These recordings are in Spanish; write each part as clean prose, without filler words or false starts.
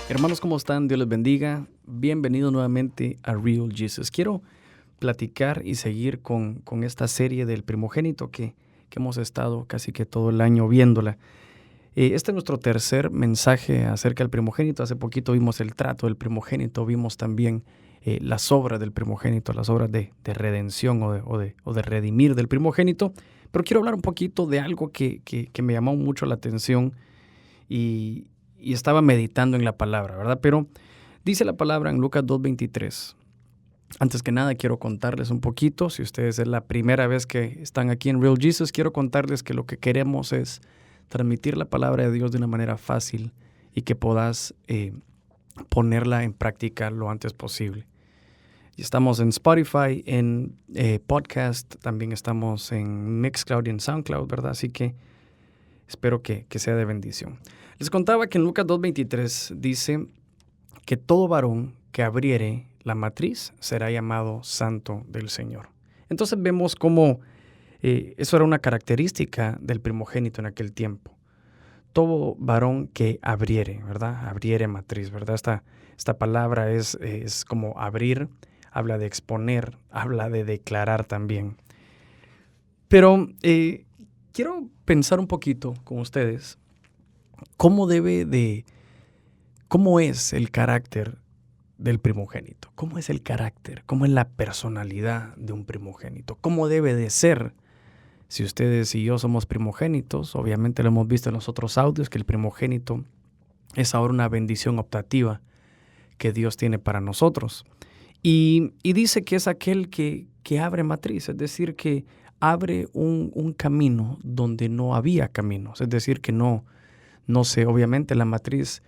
Hermanos, ¿cómo están? Dios les bendiga. Bienvenidos nuevamente a Real Jesus. Quiero platicar y seguir con esta serie del primogénito que hemos estado casi que todo el año viéndola. Este es nuestro tercer mensaje acerca del primogénito. Hace poquito vimos el trato del primogénito, vimos también las obras del primogénito, las obras de redención o de redimir del primogénito. Pero quiero hablar un poquito de algo que me llamó mucho la atención y estaba meditando en la palabra, ¿verdad? Pero dice la palabra en Lucas 2:23. Antes que nada, quiero contarles un poquito. Si ustedes es la primera vez que están aquí en Real Jesus, quiero contarles que lo que queremos es transmitir la palabra de Dios de una manera fácil y que puedas ponerla en práctica lo antes posible. Y estamos en Spotify, en podcast, también estamos en Mixcloud y en Soundcloud, ¿verdad? Así que espero que sea de bendición. Les contaba que en Lucas 2:23 dice que todo varón que abriere la matriz será llamado santo del Señor. Entonces vemos cómo eso era una característica del primogénito en aquel tiempo. Todo varón que abriere, ¿verdad? Abriere matriz, ¿verdad? Esta palabra es como abrir, habla de exponer, habla de declarar también. Pero quiero pensar un poquito con ustedes cómo es el carácter del primogénito. ¿Cómo es el carácter? ¿Cómo es la personalidad de un primogénito? ¿Cómo debe de ser? Si ustedes y yo somos primogénitos, obviamente lo hemos visto en los otros audios, que el primogénito es ahora una bendición optativa que Dios tiene para nosotros. Y dice que es aquel que abre matriz, es decir, que abre un camino donde no había caminos. Es decir, que no sé, obviamente la matriz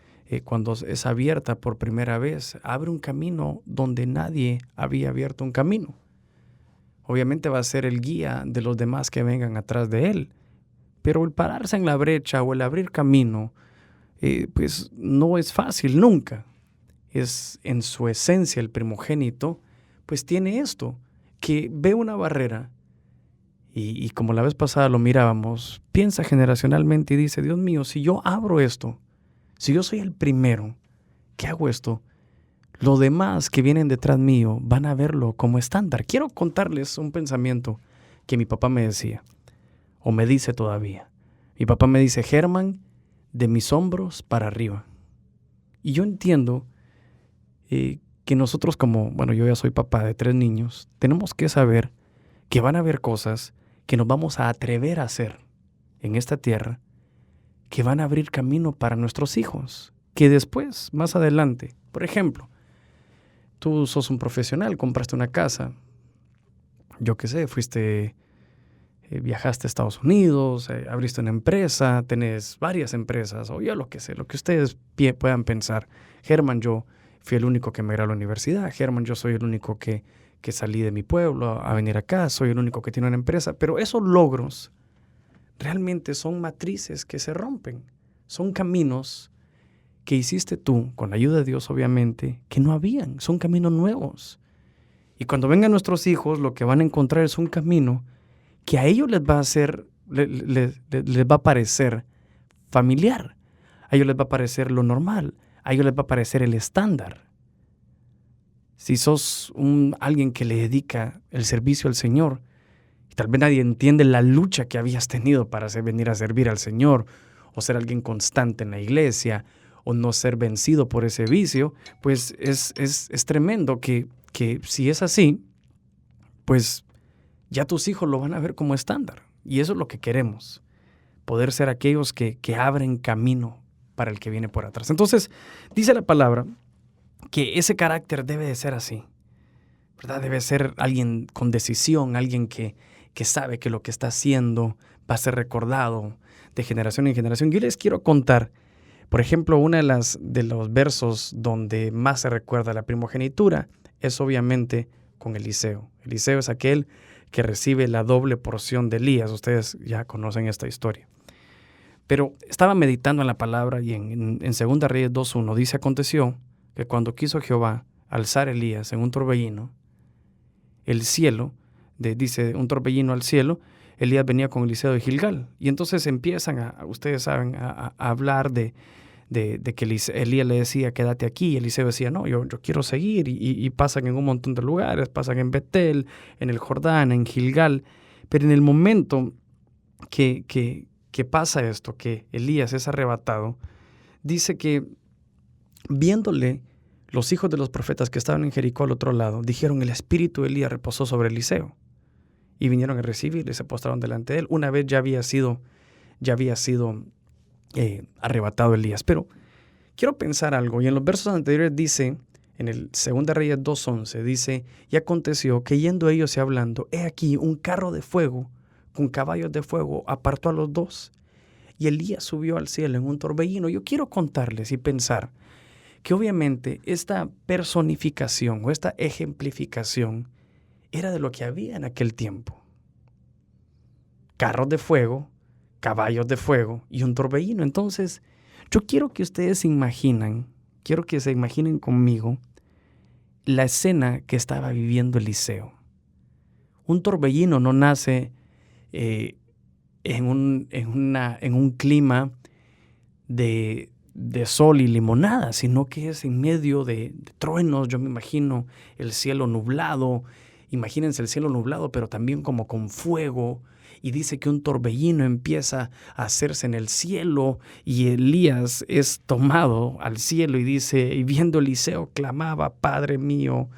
cuando es abierta por primera vez, abre un camino donde nadie había abierto un camino. Obviamente va a ser el guía de los demás que vengan atrás de él. Pero el pararse en la brecha o el abrir camino, pues no es fácil nunca. Es en su esencia el primogénito, pues tiene esto, que ve una barrera y como la vez pasada lo mirábamos, piensa generacionalmente y dice, Dios mío, si yo abro esto, si yo soy el primero que hago esto, los demás que vienen detrás mío van a verlo como estándar. Quiero contarles un pensamiento que mi papá me decía, o me dice todavía. Mi papá me dice, Germán, de mis hombros para arriba. Y yo entiendo que nosotros yo ya soy papá de 3 niños, tenemos que saber que van a haber cosas que nos vamos a atrever a hacer en esta tierra, que van a abrir camino para nuestros hijos, que después, más adelante, por ejemplo, tú sos un profesional, compraste una casa, yo qué sé, viajaste a Estados Unidos, abriste una empresa, tenés varias empresas, o yo lo que sé, lo que ustedes puedan pensar. Germán, yo fui el único que me graduó a la universidad. Germán, yo soy el único que salí de mi pueblo a venir acá, soy el único que tiene una empresa. Pero esos logros realmente son matrices que se rompen, son caminos que hiciste tú, con la ayuda de Dios obviamente, que no habían, son caminos nuevos. Y cuando vengan nuestros hijos, lo que van a encontrar es un camino que a ellos les va a parecer familiar, a ellos les va a parecer lo normal, a ellos les va a parecer el estándar. Si sos alguien que le dedica el servicio al Señor, y tal vez nadie entiende la lucha que habías tenido para venir a servir al Señor, o ser alguien constante en la iglesia, o no ser vencido por ese vicio, pues es tremendo que si es así, pues ya tus hijos lo van a ver como estándar. Y eso es lo que queremos, poder ser aquellos que abren camino para el que viene por atrás. Entonces, dice la palabra que ese carácter debe de ser así, ¿verdad? Debe ser alguien con decisión, alguien que sabe que lo que está haciendo va a ser recordado de generación en generación. Yo les quiero contar, por ejemplo, uno de los versos donde más se recuerda la primogenitura es obviamente con Eliseo. Eliseo es aquel que recibe la doble porción de Elías. Ustedes ya conocen esta historia. Pero estaba meditando en la palabra y en 2 Reyes 2:1 dice, aconteció que cuando quiso Jehová alzar a Elías en un torbellino, el cielo, dice un torbellino al cielo, Elías venía con Eliseo de Gilgal. Y entonces empiezan ustedes saben, a hablar de de que Elías le decía, quédate aquí, y Eliseo decía, no, yo quiero seguir, y pasan en un montón de lugares, pasan en Betel, en el Jordán, en Gilgal, pero en el momento que pasa esto, que Elías es arrebatado, dice que viéndole los hijos de los profetas que estaban en Jericó al otro lado, dijeron, el espíritu de Elías reposó sobre Eliseo, y vinieron a recibirle y se postraron delante de él. Una vez ya había sido arrebatado Elías. Pero quiero pensar algo, y en los versos anteriores dice, en el 2 Reyes 2:11, dice, y aconteció que yendo ellos y hablando, he aquí un carro de fuego con caballos de fuego apartó a los dos, y Elías subió al cielo en un torbellino. Yo quiero contarles y pensar que obviamente esta personificación o esta ejemplificación era de lo que había en aquel tiempo. Carros de fuego, caballos de fuego y un torbellino. Entonces, yo quiero que ustedes se imaginen conmigo la escena que estaba viviendo Eliseo. Un torbellino no nace en un clima de sol y limonada, sino que es en medio de truenos. Yo me imagino el cielo nublado. Imagínense el cielo nublado, pero también como con fuego. Y dice que un torbellino empieza a hacerse en el cielo, y Elías es tomado al cielo, y dice, y viendo Eliseo clamaba, Padre mío,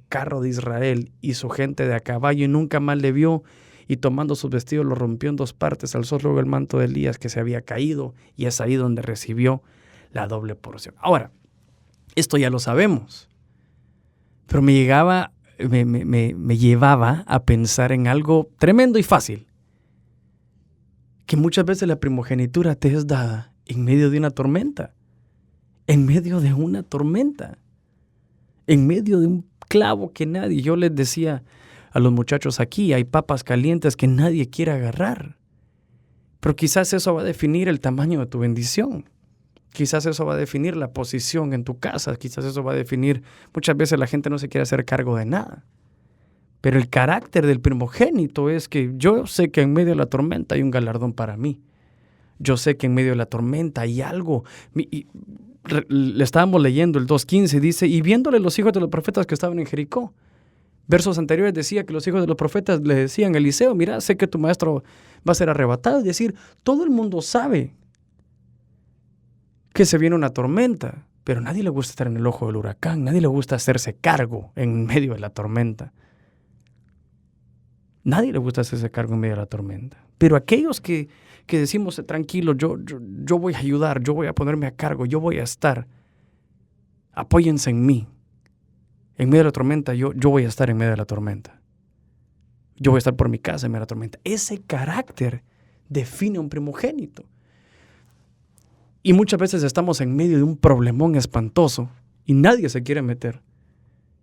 carro de Israel y su gente de a caballo, y nunca más le vio, y tomando sus vestidos los rompió en dos partes, alzó luego el manto de Elías que se había caído, y es ahí donde recibió la doble porción. Ahora, esto ya lo sabemos, pero me llevaba a pensar en algo tremendo y fácil, que muchas veces la primogenitura te es dada en medio de una tormenta, en medio de un clavo que nadie. Yo les decía a los muchachos aquí, hay papas calientes que nadie quiere agarrar, pero quizás eso va a definir el tamaño de tu bendición. Quizás eso va a definir la posición en tu casa. Quizás eso va a definir, muchas veces la gente no se quiere hacer cargo de nada. Pero el carácter del primogénito es que yo sé que en medio de la tormenta hay un galardón para mí. Yo sé que en medio de la tormenta hay algo. Le estábamos leyendo el 2:15, dice, y viéndole los hijos de los profetas que estaban en Jericó. Versos anteriores decía que los hijos de los profetas le decían a Eliseo, mira, sé que tu maestro va a ser arrebatado. Es decir, todo el mundo sabe que se viene una tormenta, pero nadie le gusta estar en el ojo del huracán, nadie le gusta hacerse cargo en medio de la tormenta. Nadie le gusta hacerse cargo en medio de la tormenta. Pero aquellos que decimos, tranquilo, yo voy a ayudar, yo voy a ponerme a cargo, yo voy a estar, apóyense en mí. En medio de la tormenta, yo voy a estar en medio de la tormenta. Yo voy a estar por mi casa en medio de la tormenta. Ese carácter define a un primogénito. Y muchas veces estamos en medio de un problemón espantoso y nadie se quiere meter.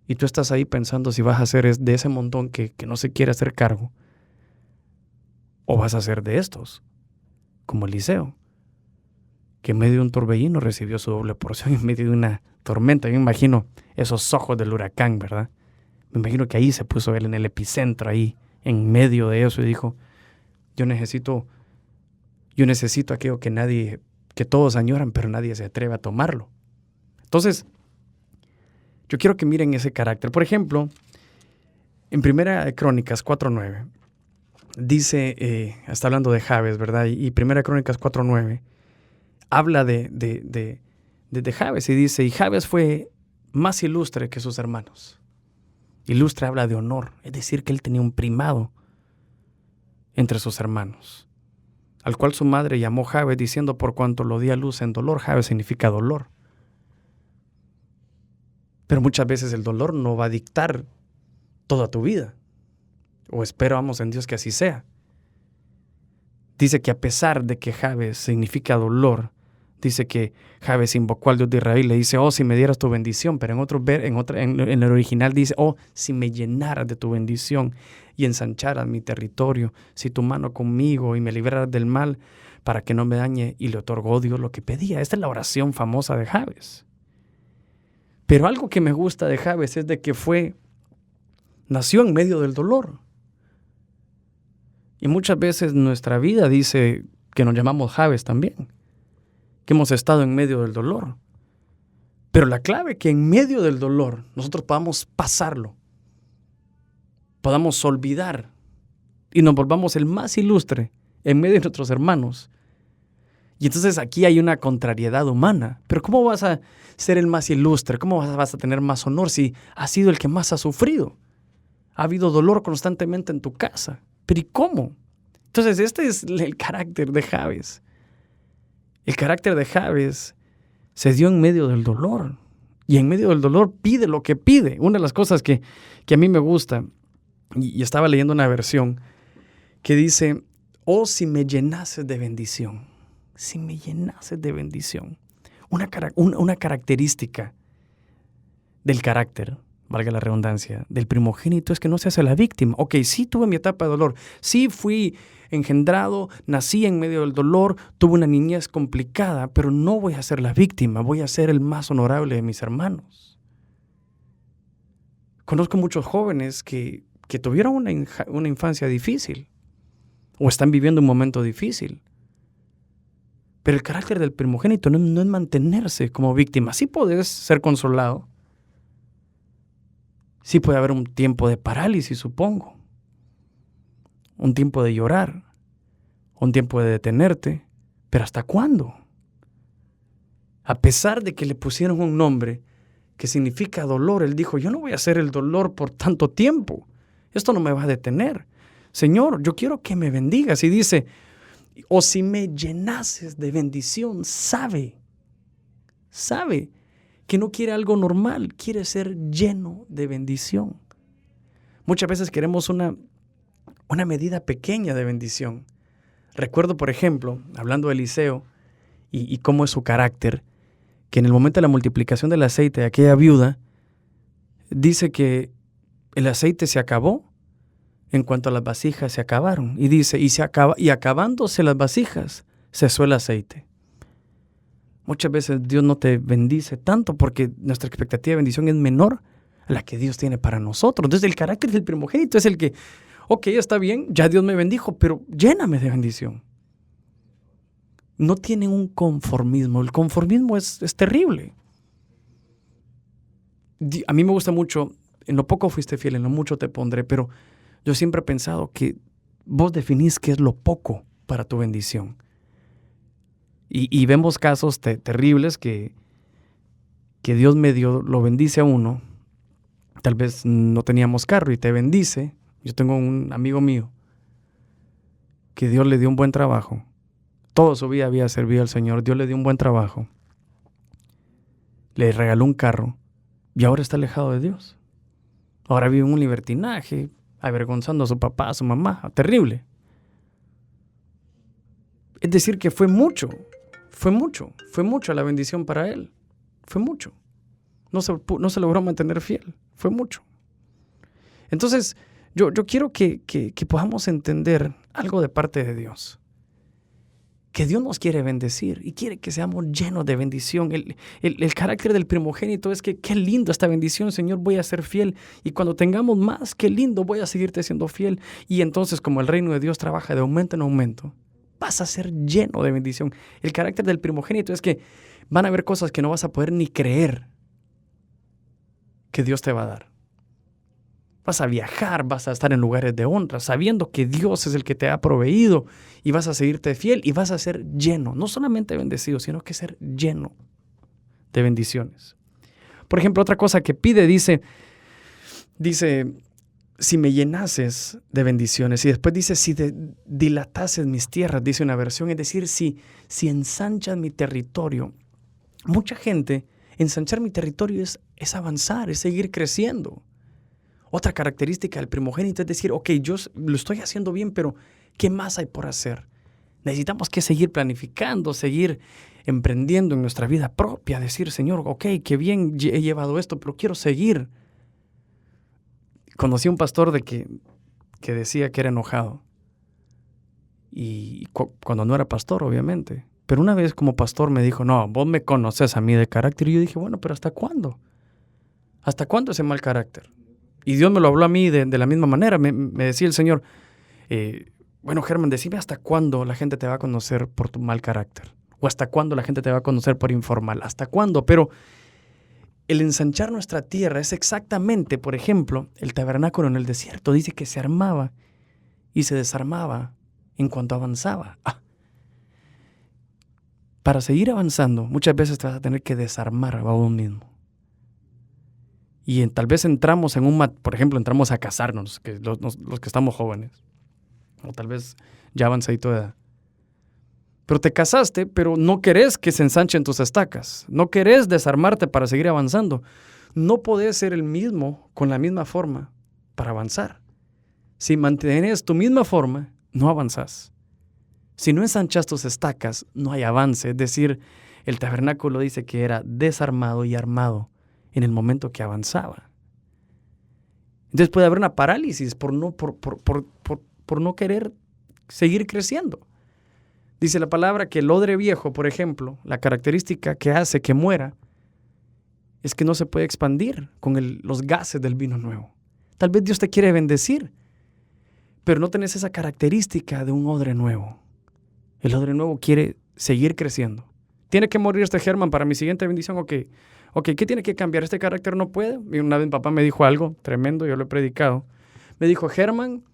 Y tú estás ahí pensando si vas a ser de ese montón que no se quiere hacer cargo, o vas a ser de estos, como Eliseo, que en medio de un torbellino recibió su doble porción en medio de una tormenta. Yo me imagino esos ojos del huracán, ¿verdad? Me imagino que ahí se puso él en el epicentro, ahí en medio de eso, y dijo, yo necesito aquello que todos añoran, pero nadie se atreve a tomarlo. Entonces, yo quiero que miren ese carácter. Por ejemplo, en 1 Crónicas 4:9, dice, está hablando de Jabes, ¿verdad? Y 1 Crónicas 4:9 habla de Jabes, y dice, y Jabes fue más ilustre que sus hermanos. Ilustre habla de honor, es decir, que él tenía un primado entre sus hermanos, al cual su madre llamó Jabes, diciendo, por cuanto lo di a luz en dolor. Jabes significa dolor. Pero muchas veces el dolor no va a dictar toda tu vida, o esperamos en Dios que así sea. Dice que a pesar de que Jabes significa dolor, dice que Jabes invocó al Dios de Israel, le dice, oh, si me dieras tu bendición, pero en el original dice, oh, si me llenaras de tu bendición y ensancharas mi territorio, si tu mano conmigo y me libraras del mal para que no me dañe, y le otorgó Dios lo que pedía. Esta es la oración famosa de Jabes. Pero algo que me gusta de Jabes es de que nació en medio del dolor. Y muchas veces nuestra vida dice que nos llamamos Jabes también. que hemos estado en medio del dolor. Pero la clave es que en medio del dolor nosotros podamos pasarlo, podamos olvidar y nos volvamos el más ilustre en medio de nuestros hermanos. Y entonces aquí hay una contrariedad humana. Pero ¿cómo vas a ser el más ilustre? ¿Cómo vas a tener más honor si has sido el que más ha sufrido? Ha habido dolor constantemente en tu casa. ¿Pero y cómo? Entonces este es el carácter de Jabes. El carácter de Jabes se dio en medio del dolor. Y en medio del dolor pide lo que pide. Una de las cosas que a mí me gusta, y estaba leyendo una versión que dice, oh, si me llenases de bendición. Si me llenases de bendición. Una característica del carácter, valga la redundancia, del primogénito es que no se hace la víctima. Ok, sí tuve mi etapa de dolor, sí fui engendrado, nací en medio del dolor, tuve una niñez complicada, pero no voy a ser la víctima, voy a ser el más honorable de mis hermanos. Conozco muchos jóvenes que tuvieron una infancia difícil o están viviendo un momento difícil. Pero el carácter del primogénito no es mantenerse como víctima. Sí puedes ser consolado. Sí puede haber un tiempo de parálisis, supongo. Un tiempo de llorar. Un tiempo de detenerte. ¿Pero hasta cuándo? A pesar de que le pusieron un nombre que significa dolor, él dijo, yo no voy a hacer el dolor por tanto tiempo. Esto no me va a detener. Señor, yo quiero que me bendigas. Y dice, o si me llenases de bendición, sabe que no quiere algo normal, quiere ser lleno de bendición. Muchas veces queremos una medida pequeña de bendición. Recuerdo, por ejemplo, hablando de Eliseo y cómo es su carácter, que en el momento de la multiplicación del aceite de aquella viuda, dice que el aceite se acabó en cuanto a las vasijas se acabaron. Y dice, y acabándose las vasijas, cesó el aceite. Muchas veces Dios no te bendice tanto porque nuestra expectativa de bendición es menor a la que Dios tiene para nosotros. Entonces el carácter del primogénito es el que, ok, está bien, ya Dios me bendijo, pero lléname de bendición. No tienen un conformismo. El conformismo es terrible. A mí me gusta mucho, en lo poco fuiste fiel, en lo mucho te pondré, pero yo siempre he pensado que vos definís qué es lo poco para tu bendición. Y vemos casos terribles que Dios medio lo bendice a uno. Tal vez no teníamos carro y te bendice. Yo tengo un amigo mío que Dios le dio un buen trabajo. Toda su vida había servido al Señor. Dios le dio un buen trabajo. Le regaló un carro y ahora está alejado de Dios. Ahora vive en un libertinaje, avergonzando a su papá, a su mamá. Terrible. Es decir, que fue mucho la bendición para él. Fue mucho. No se logró mantener fiel. Fue mucho. Entonces, yo quiero que podamos entender algo de parte de Dios. Que Dios nos quiere bendecir y quiere que seamos llenos de bendición. El carácter del primogénito es que qué lindo esta bendición, Señor, voy a ser fiel. Y cuando tengamos más, qué lindo, voy a seguirte siendo fiel. Y entonces, como el reino de Dios trabaja de aumento en aumento, vas a ser lleno de bendición. El carácter del primogénito es que van a haber cosas que no vas a poder ni creer que Dios te va a dar. Vas a viajar, vas a estar en lugares de honra, sabiendo que Dios es el que te ha proveído y vas a seguirte fiel y vas a ser lleno, no solamente bendecido, sino que ser lleno de bendiciones. Por ejemplo, otra cosa que pide, dice, si me llenases de bendiciones, y después dice, si dilatases mis tierras, dice una versión, es decir, si ensanchas mi territorio. Mucha gente, ensanchar mi territorio es avanzar, es seguir creciendo. Otra característica del primogénito es decir, ok, yo lo estoy haciendo bien, pero ¿qué más hay por hacer? Necesitamos que seguir planificando, seguir emprendiendo en nuestra vida propia, decir, Señor, ok, qué bien he llevado esto, pero quiero seguir. Conocí a un pastor que decía que era enojado. Y cuando no era pastor, obviamente. Pero una vez como pastor me dijo, no, vos me conoces a mí de carácter. Y yo dije, bueno, pero ¿hasta cuándo? ¿Hasta cuándo ese mal carácter? Y Dios me lo habló a mí de la misma manera. Me decía el Señor, bueno, Germán, decime hasta cuándo la gente te va a conocer por tu mal carácter. ¿O hasta cuándo la gente te va a conocer por informal? ¿Hasta cuándo? Pero el ensanchar nuestra tierra es exactamente, por ejemplo, el tabernáculo en el desierto. Dice que se armaba y se desarmaba en cuanto avanzaba. Para seguir avanzando, muchas veces te vas a tener que desarmar a vos mismo. Y tal vez entramos por ejemplo, entramos a casarnos, que los que estamos jóvenes, o tal vez ya avanzadito de edad. Pero te casaste, pero no querés que se ensanchen tus estacas. No querés desarmarte para seguir avanzando. No podés ser el mismo con la misma forma para avanzar. Si mantienes tu misma forma, no avanzás. Si no ensanchas tus estacas, no hay avance. Es decir, el tabernáculo dice que era desarmado y armado en el momento que avanzaba. Entonces puede haber una parálisis por no querer seguir creciendo. Dice la palabra que el odre viejo, por ejemplo, la característica que hace que muera es que no se puede expandir con los gases del vino nuevo. Tal vez Dios te quiere bendecir, pero no tenés esa característica de un odre nuevo. El odre nuevo quiere seguir creciendo. ¿Tiene que morir este Germán para mi siguiente bendición? Ok, ¿qué tiene que cambiar? ¿Este carácter no puede? Y una vez mi papá me dijo algo tremendo, yo lo he predicado. Me dijo, Germán,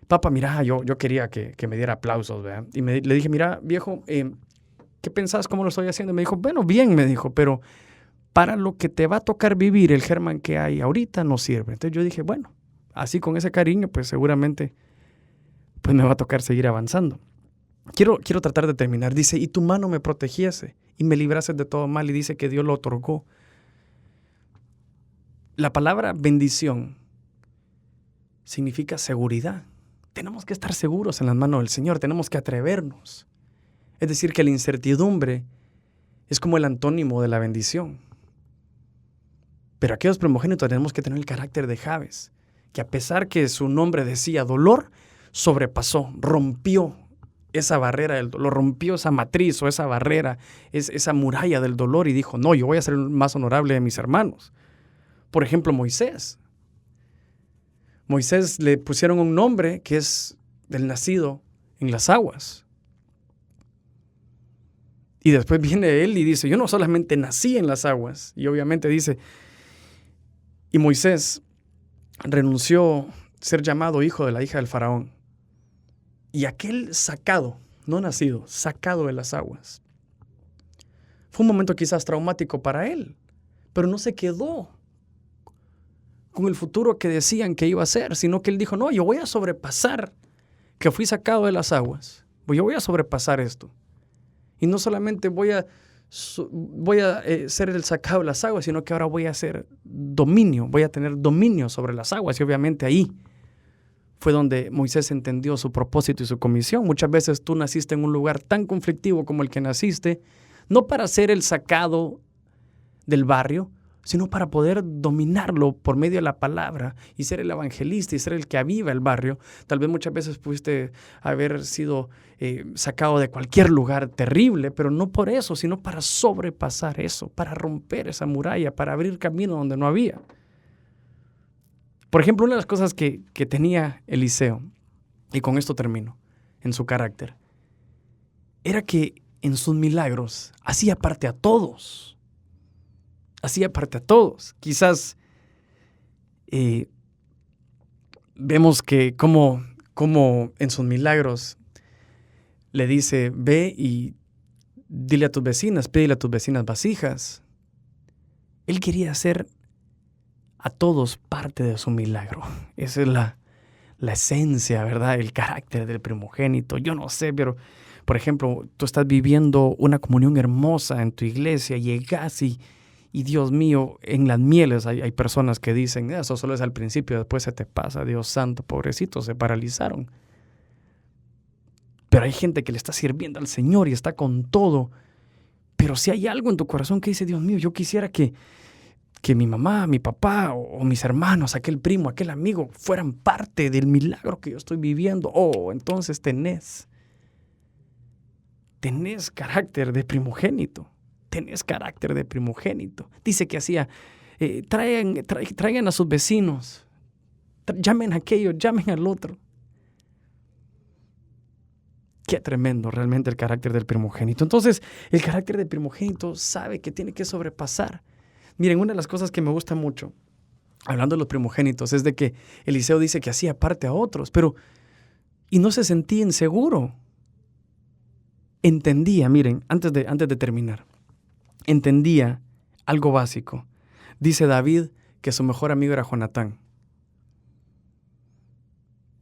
papá, mira, yo quería que me diera aplausos, ¿verdad? Y le dije, mira, viejo, ¿qué pensás? ¿Cómo lo estoy haciendo? Y me dijo, bueno, bien, me dijo, pero para lo que te va a tocar vivir el Germán que hay ahorita no sirve. Entonces yo dije, bueno, así con ese cariño, pues seguramente pues me va a tocar seguir avanzando. Quiero tratar de terminar. Dice, y tu mano me protegiese y me librase de todo mal. Y dice que Dios lo otorgó. La palabra bendición significa seguridad. Tenemos que estar seguros en las manos del Señor. Tenemos que atrevernos. Es decir, que la incertidumbre es como el antónimo de la bendición. Pero aquellos primogénitos tenemos que tener el carácter de Jabes, que a pesar que su nombre decía dolor, sobrepasó, rompió esa barrera del dolor, rompió esa matriz o esa barrera, esa muralla del dolor y dijo, no, yo voy a ser el más honorable de mis hermanos. Por ejemplo, Moisés. Moisés le pusieron un nombre que es del nacido en las aguas. Y después viene él y dice, yo no solamente nací en las aguas. Y obviamente dice, y Moisés renunció a ser llamado hijo de la hija del faraón. Y aquel sacado, no nacido, sacado de las aguas, fue un momento quizás traumático para él, pero no se quedó con el futuro que decían que iba a ser, sino que él dijo, no, yo voy a sobrepasar que fui sacado de las aguas, yo voy a sobrepasar esto. Y no solamente voy a ser el sacado de las aguas, sino que ahora voy a tener dominio sobre las aguas. Y obviamente ahí fue donde Moisés entendió su propósito y su comisión. Muchas veces tú naciste en un lugar tan conflictivo como el que naciste, no para ser el sacado del barrio, sino para poder dominarlo por medio de la palabra y ser el evangelista y ser el que aviva el barrio. Tal vez muchas veces pudiste haber sido sacado de cualquier lugar terrible, pero no por eso, sino para sobrepasar eso, para romper esa muralla, para abrir camino donde no había. Por ejemplo, una de las cosas que tenía Eliseo, y con esto termino, en su carácter, era que en sus milagros hacía parte a todos. Hacía parte a todos. Quizás vemos que como en sus milagros le dice, ve y dile a tus vecinas, pídele a tus vecinas vasijas. Él quería hacer a todos parte de su milagro. Esa es la esencia, ¿verdad? El carácter del primogénito. Yo no sé, pero por ejemplo, tú estás viviendo una comunión hermosa en tu iglesia, llegas y Dios mío, en las mieles hay personas que dicen, eso solo es al principio, después se te pasa, Dios santo, pobrecitos, se paralizaron. Pero hay gente que le está sirviendo al Señor y está con todo. Pero si hay algo en tu corazón que dice, Dios mío, yo quisiera que mi mamá, mi papá o mis hermanos, aquel primo, aquel amigo, fueran parte del milagro que yo estoy viviendo. Entonces tenés carácter de primogénito. Tenés carácter de primogénito. Dice que hacía, traigan a sus vecinos, llamen a aquello, llamen al otro. Qué tremendo realmente el carácter del primogénito. Entonces, el carácter del primogénito sabe que tiene que sobrepasar. Miren, una de las cosas que me gusta mucho, hablando de los primogénitos, es de que Eliseo dice que hacía parte a otros, y no se sentía inseguro. Entendía, miren, antes de terminar, entendía algo básico. Dice David que su mejor amigo era Jonatán.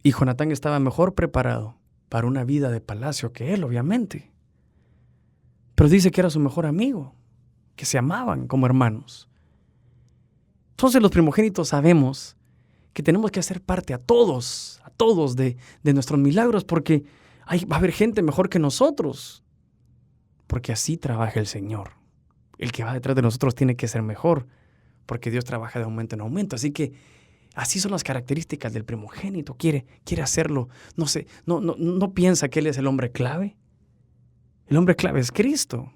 Y Jonatán estaba mejor preparado para una vida de palacio que él, obviamente. Pero dice que era su mejor amigo, que se amaban como hermanos. Entonces los primogénitos sabemos que tenemos que hacer parte a todos de nuestros milagros, porque va a haber gente mejor que nosotros. Porque así trabaja el Señor. El que va detrás de nosotros tiene que ser mejor, porque Dios trabaja de aumento en aumento. Así que así son las características del primogénito. Quiere hacerlo. No piensa que Él es el hombre clave. El hombre clave es Cristo.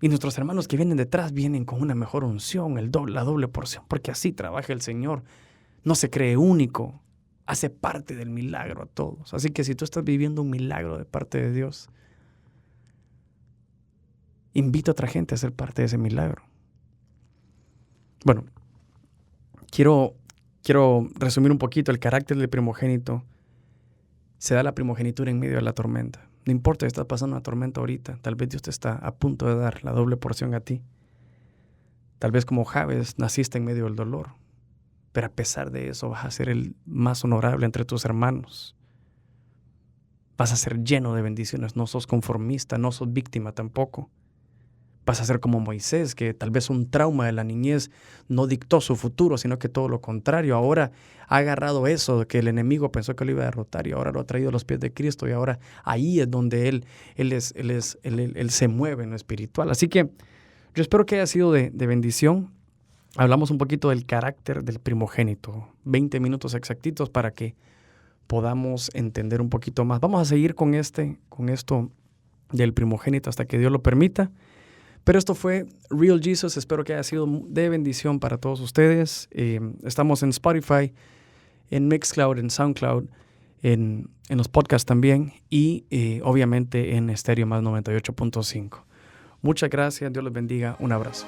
Y nuestros hermanos que vienen detrás vienen con una mejor unción, la doble porción, porque así trabaja el Señor. No se cree único, hace parte del milagro a todos. Así que si tú estás viviendo un milagro de parte de Dios, invita a otra gente a ser parte de ese milagro. Bueno, quiero resumir un poquito el carácter del primogénito. Se da la primogenitura en medio de la tormenta. No importa si estás pasando una tormenta ahorita, tal vez Dios te está a punto de dar la doble porción a ti. Tal vez como Jabes naciste en medio del dolor, pero a pesar de eso vas a ser el más honorable entre tus hermanos. Vas a ser lleno de bendiciones, no sos conformista, no sos víctima tampoco. Vas a ser como Moisés, que tal vez un trauma de la niñez no dictó su futuro, sino que todo lo contrario. Ahora ha agarrado eso que el enemigo pensó que lo iba a derrotar y ahora lo ha traído a los pies de Cristo y ahora ahí es donde él se mueve en lo espiritual. Así que yo espero que haya sido de bendición. Hablamos un poquito del carácter del primogénito, 20 minutos exactitos para que podamos entender un poquito más. Vamos a seguir con esto del primogénito hasta que Dios lo permita. Pero esto fue Real Jesus. Espero que haya sido de bendición para todos ustedes. Estamos en Spotify, en Mixcloud, en Soundcloud, en los podcasts también y obviamente en Estéreo Más 98.5. Muchas gracias. Dios les bendiga. Un abrazo.